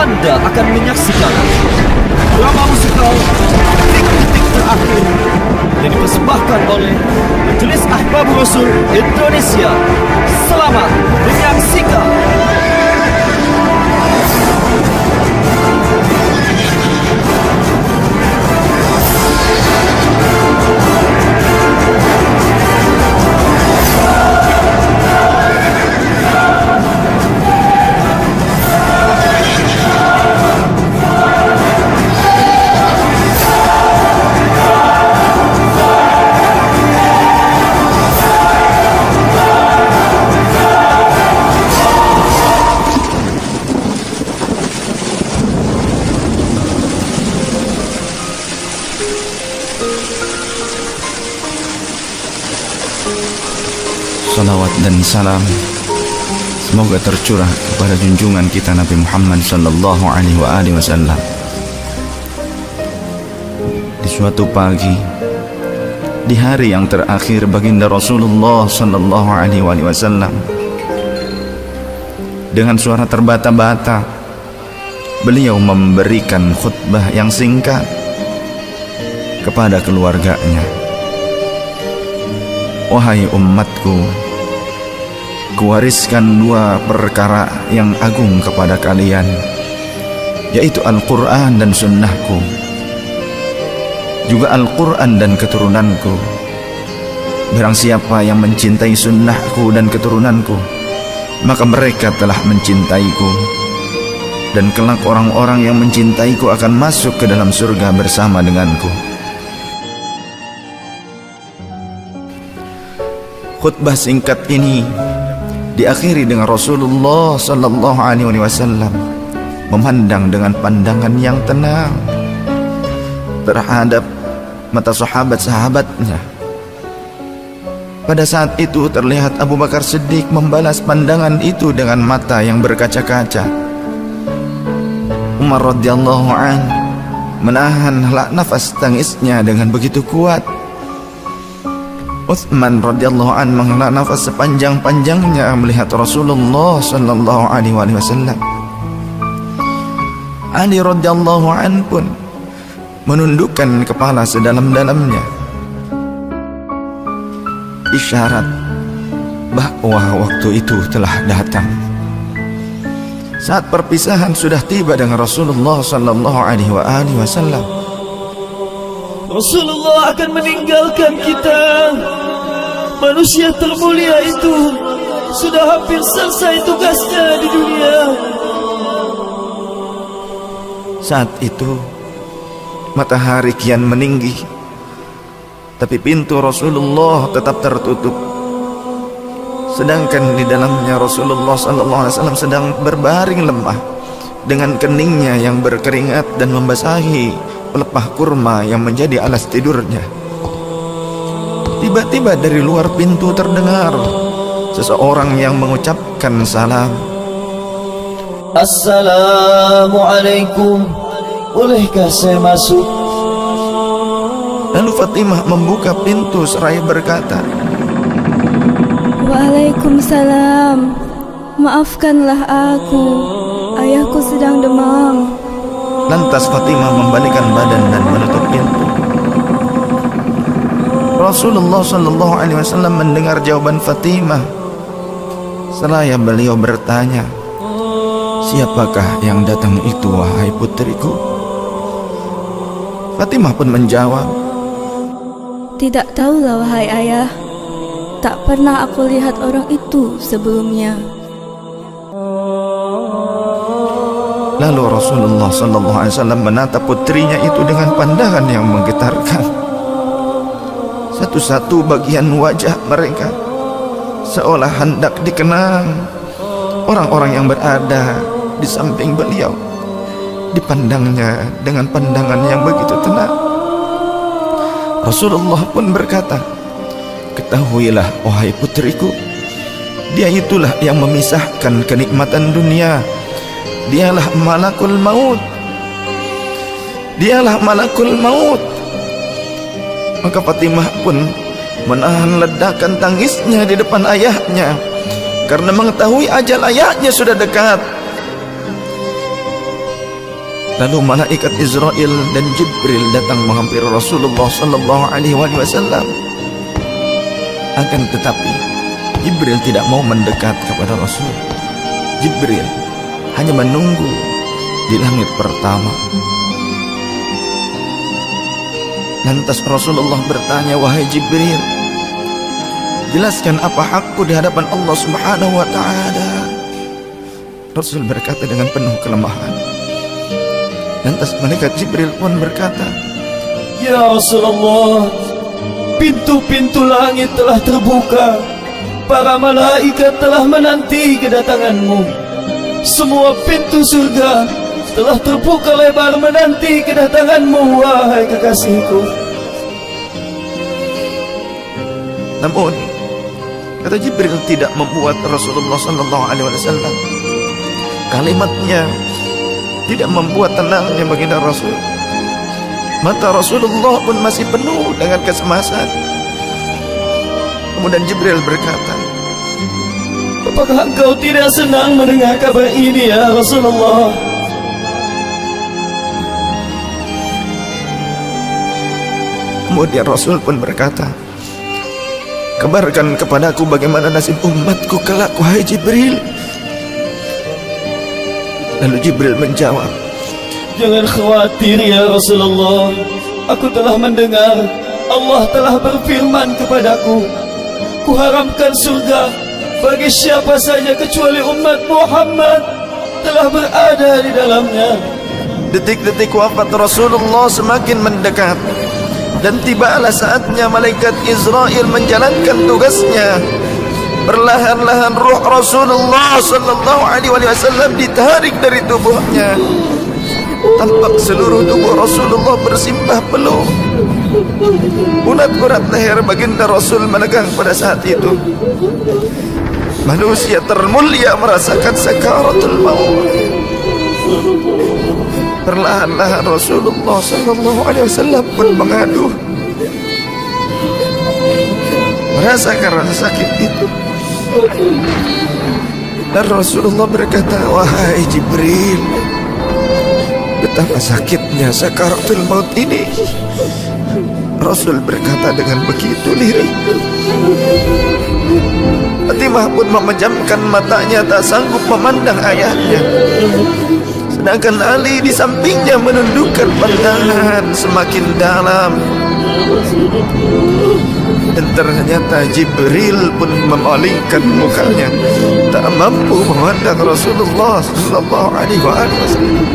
Anda akan menyaksikan drama musikal Detik-Detik Terakhir yang dipersembahkan oleh Majelis Ahbabur Rasul Indonesia. Selamat menyaksikan. Salawat dan salam semoga tercurah kepada junjungan kita Nabi Muhammad sallallahu alaihi wasallam. Di suatu pagi, di hari yang terakhir baginda Rasulullah sallallahu alaihi wasallam, dengan suara terbata-bata beliau memberikan khutbah yang singkat kepada keluarganya. Wahai umatku, kuwariskan dua perkara yang agung kepada kalian, yaitu Al-Quran dan sunnahku, juga Al-Quran dan keturunanku. Barang siapa yang mencintai sunnahku dan keturunanku, maka mereka telah mencintaiku, dan kelak orang-orang yang mencintaiku akan masuk ke dalam surga bersama denganku. Khutbah singkat ini diakhiri dengan Rasulullah sallallahu alaihi wasallam memandang dengan pandangan yang tenang terhadap mata sahabat-sahabatnya. Pada saat itu terlihat Abu Bakar Siddiq membalas pandangan itu dengan mata yang berkaca-kaca. Umar radhiyallahu an menahan nafas tangisnya dengan begitu kuat. Utsman radhiyallahu an menghela nafas sepanjang-panjangnya melihat Rasulullah sallallahu alaihi wasallam. Ali radhiyallahu an pun menundukkan kepala sedalam-dalamnya, isyarat bahwa waktu itu telah datang. Saat perpisahan sudah tiba dengan Rasulullah sallallahu alaihi wasallam. Rasulullah akan meninggalkan kita. Manusia termulia itu sudah hampir selesai tugasnya di dunia. Saat itu matahari kian meninggi, tapi pintu Rasulullah tetap tertutup. Sedangkan di dalamnya Rasulullah SAW sedang berbaring lemah dengan keningnya yang berkeringat dan membasahi pelepah kurma yang menjadi alas tidurnya. Tiba-tiba dari luar pintu terdengar seseorang yang mengucapkan salam. Assalamualaikum, bolehkah saya masuk? Lalu Fatimah membuka pintu seraya berkata, Waalaikumsalam, maafkanlah aku, ayahku sedang demam. Lantas Fatimah membalikkan badan dan menutup pintu. Rasulullah sallallahu alaihi wasallam mendengar jawaban Fatimah. Seraya beliau bertanya, "Siapakah yang datang itu, wahai putriku?" Fatimah pun menjawab, Tidak tahulah wahai ayah, tak pernah aku lihat orang itu sebelumnya. Lalu Rasulullah sallallahu alaihi wasallam menatap putrinya itu dengan pandangan yang menggetarkan. Satu-satu bagian wajah mereka seolah hendak dikenang. Orang-orang yang berada di samping beliau dipandangnya dengan pandangan yang begitu tenang. Rasulullah pun berkata, "Ketahuilah wahai putriku, dia itulah yang memisahkan kenikmatan dunia. Dialah malakul maut. Dialah malakul maut." Maka Fatimah pun menahan ledakan tangisnya di depan ayahnya karena mengetahui ajal ayahnya sudah dekat. Lalu malaikat Israel dan Jibril datang menghampiri Rasulullah sallallahu alaihi wasallam. Akan tetapi Jibril tidak mau mendekat kepada Rasul. Jibril hanya menunggu di langit pertama. Lantas Rasulullah bertanya, "Wahai Jibril, jelaskan apa hakku di hadapan Allah Subhanahu wa ta'ala?" Rasul berkata dengan penuh kelemahan. Lantas malaikat Jibril pun berkata, Ya Rasulullah, pintu-pintu langit telah terbuka. Para malaikat telah menanti kedatanganmu. Semua pintu surga telah terbuka lebar menanti kedatanganmu, wahai kekasihku. namun kata Jibril tidak membuat Rasulullah sallallahu alaihi wasallam. Kalimatnya tidak membuat tenangnya baginda Rasul. Mata Rasulullah pun masih penuh dengan kecemasan. Kemudian Jibril berkata, Apakah engkau tidak senang mendengar kabar ini ya Rasulullah? Kemudian Rasul pun berkata, kabarkan kepadaku bagaimana nasib umatku kelak, wahai Jibril. Lalu Jibril menjawab, Jangan khawatir ya Rasulullah. Aku telah mendengar Allah telah berfirman kepadaku, Kuharamkan surga bagi siapa saja kecuali umat Muhammad telah berada di dalamnya. detik-detik wafat Rasulullah semakin mendekat, dan tibalah saatnya malaikat Israel menjalankan tugasnya. Perlahan-lahan ruh Rasulullah sallallahu alaihi wasallam ditarik dari tubuhnya. Tampak seluruh tubuh Rasulullah bersimbah peluh. Urat-urat leher baginda Rasul menegang pada saat itu. Manusia termulia merasakan sakaratul maut. Perlahan-lahan Rasulullah sallallahu alaihi wasallam pun mengadu, merasakan rasa sakit itu. Dan Rasulullah berkata, wahai Jibril, betapa sakitnya sakaratul maut ini. Rasul berkata dengan begitu lirik. Fatimah pun memejamkan matanya, tak sanggup memandang ayahnya. Sedangkan Ali di sampingnya menundukkan pandangan semakin dalam. Dan ternyata Jibril pun memalingkan mukanya, tak mampu memandang Rasulullah sallallahu alaihi wasallam.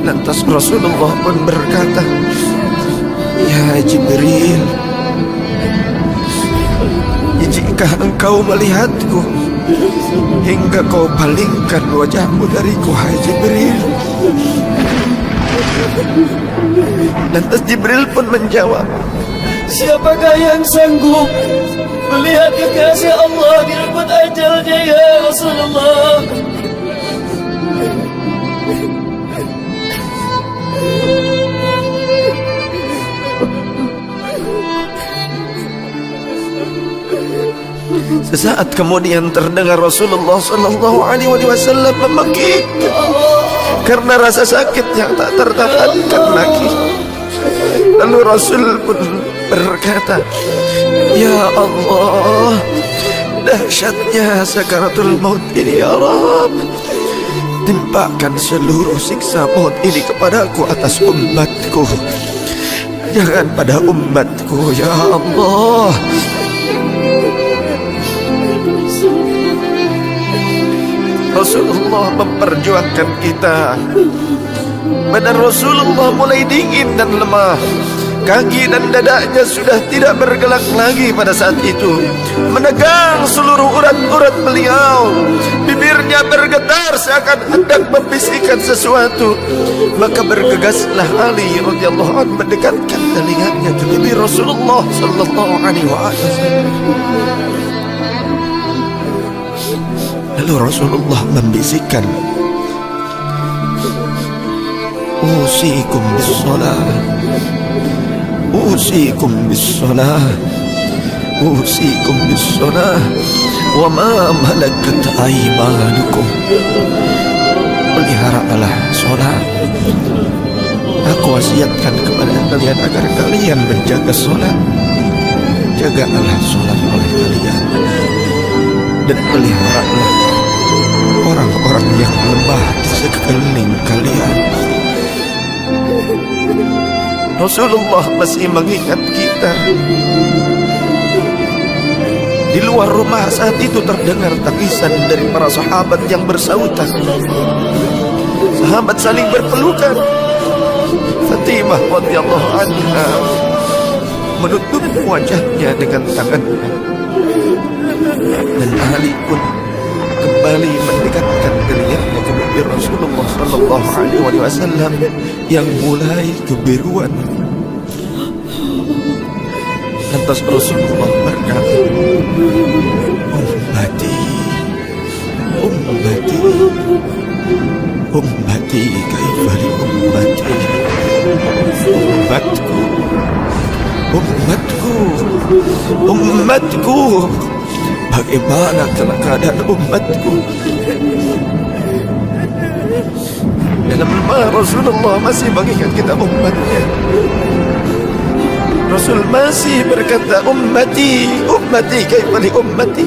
Lantas Rasulullah pun berkata, Ya Jibril, jika engkau melihatku hingga kau palingkan wajahmu dariku, hai Jibril. Lantas Jibril pun menjawab, Siapakah yang sanggup melihat kekasih Allah direbut ajalnya ya Rasulullah? Sesaat kemudian terdengar Rasulullah sallallahu alaihi wasallam memekik karena rasa sakit yang tak tertahankan lagi. Lalu Rasul pun berkata, Ya Allah, dahsyatnya sakaratul maut ini ya Rabb. Timpakan seluruh siksa maut ini kepadaku atas umatku, jangan pada umatku ya Allah. Rasulullah memperjuangkan kita. Badan Rasulullah mulai dingin dan lemah. Kaki dan dadanya sudah tidak bergerak lagi pada saat itu. Menegang seluruh urat-urat beliau. Bibirnya bergetar seakan hendak membisikkan sesuatu. Maka bergegaslah Ali radhiyallahu anhu mendekatkan telinganya ke bibir Rasulullah sallallahu alaihi wasallam. Lalu Rasulullah membisikkan, Usikum bis-salah, Usikum bis-salah, Usikum bis-salah, wa ma malakat aymanukum. peliharalah sholat. Aku wasiatkan kepada kalian agar kalian menjaga sholat. Jagalah sholat oleh kalian, dan peliharalah orang-orang yang lemah di sekeliling kalian. Rasulullah masih mengingat kita. Di luar rumah saat itu terdengar tangisan dari para sahabat yang bersautan. Sahabat saling berpelukan. Fatimah radhiyallahu anha menutup wajahnya dengan tangannya, dan Ali pun kembali mendekatkan dirinya kepada Rasulullah sallallahu alaihi wasallam yang mulai kebiruan. Lantas Rasulullah berkata, "Ummati, ummati, ummati, kaifa li ummati." Ummatku, umatku, umatku, bagaimana keadaan umatku? Dalam Rasulullah masih mengingat kita umatnya. Rasul masih berkata, ummati, ummati, kaifa li ummati.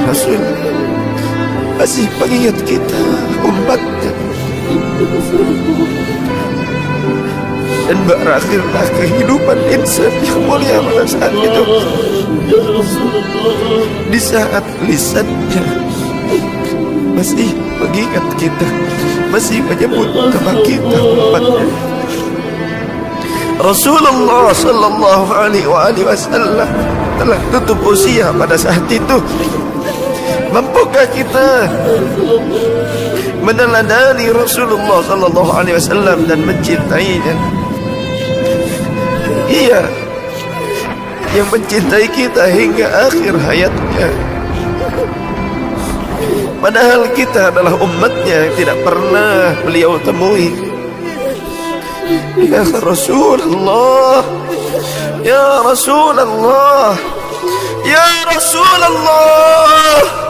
Rasul masih mengingat kita umatnya. Dan berakhirlah kehidupan insan yang mulia pada saat itu. Di saat lisannya masih mengingat kita, masih menyebut nama kita umatnya. Rasulullah sallallahu alaihi wasallam telah tutup usia pada saat itu. Mampukah kita meneladani Rasulullah sallallahu alaihi wasallam dan mencintainya? Ia yang mencintai kita hingga akhir hayatnya. Padahal kita adalah umatnya yang tidak pernah beliau temui. Ya Rasulullah, ya Rasulullah, ya Rasulullah.